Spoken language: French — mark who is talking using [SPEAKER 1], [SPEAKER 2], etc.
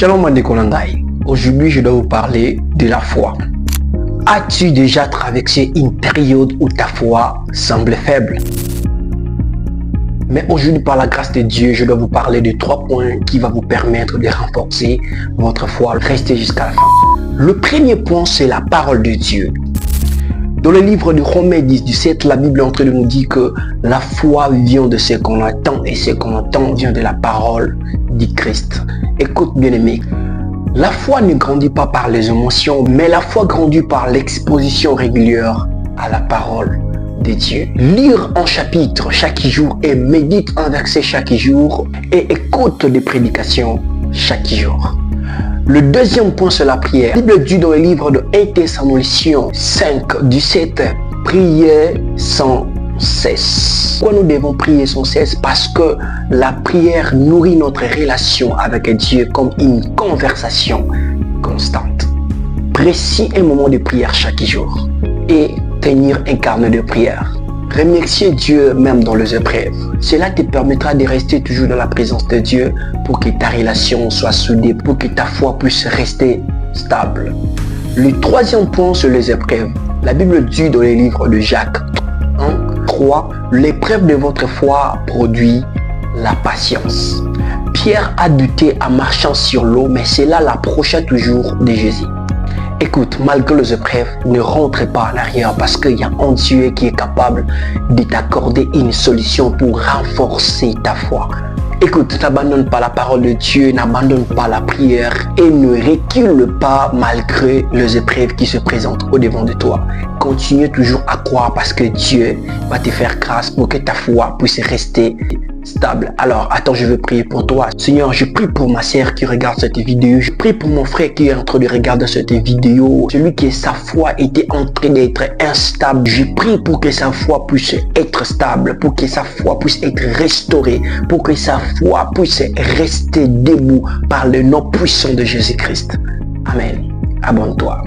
[SPEAKER 1] Shalom Mandekolandai. Aujourd'hui, je dois vous parler de la foi. As-tu déjà traversé une période où ta foi semblait faible? Mais aujourd'hui, par la grâce de Dieu, je dois vous parler de 3 points qui vont vous permettre de renforcer votre foi. Restez jusqu'à la fin. Le premier point, c'est la parole de Dieu. Dans le livre de Romains 10-17, la Bible est en train de nous dire que la foi vient de ce qu'on entend et ce qu'on entend vient de la parole du Christ. Écoute bien aimé, la foi ne grandit pas par les émotions, mais la foi grandit par l'exposition régulière à la parole de Dieu. Lire un chapitre chaque jour et médite un verset chaque jour et écoute des prédications chaque jour. Le deuxième point, c'est la prière. La Bible dit dans le livre de 1 Thessaloniciens 5-17, priez sans cesse. Pourquoi nous devons prier sans cesse? Parce que la prière nourrit notre relation avec Dieu comme une conversation constante. Précis un moment de prière chaque jour et tenir un carnet de prière. Remercier Dieu même dans les épreuves. Cela te permettra de rester toujours dans la présence de Dieu pour que ta relation soit soudée, pour que ta foi puisse rester stable. Le troisième point sur les épreuves. La Bible dit dans les livres de Jacques 1:3, l'épreuve de votre foi produit la patience. Pierre a douté en marchant sur l'eau, mais cela l'approcha toujours de Jésus. Écoute, malgré les épreuves, ne rentre pas en arrière parce qu'il y a un Dieu qui est capable de t'accorder une solution pour renforcer ta foi. Écoute, n'abandonne pas la parole de Dieu, n'abandonne pas la prière et ne recule pas malgré les épreuves qui se présentent au devant de toi. Continue toujours à croire parce que Dieu va te faire grâce pour que ta foi puisse rester stable. Alors, attends, je veux prier pour toi. Seigneur, je prie pour ma sœur qui regarde cette vidéo. Je prie pour mon frère qui est en train de regarder cette vidéo. Celui qui sa foi était en train d'être instable. Je prie pour que sa foi puisse être stable, pour que sa foi puisse être restaurée, pour que sa foi puisse rester debout par le nom puissant de Jésus-Christ. Amen. Abonne-toi.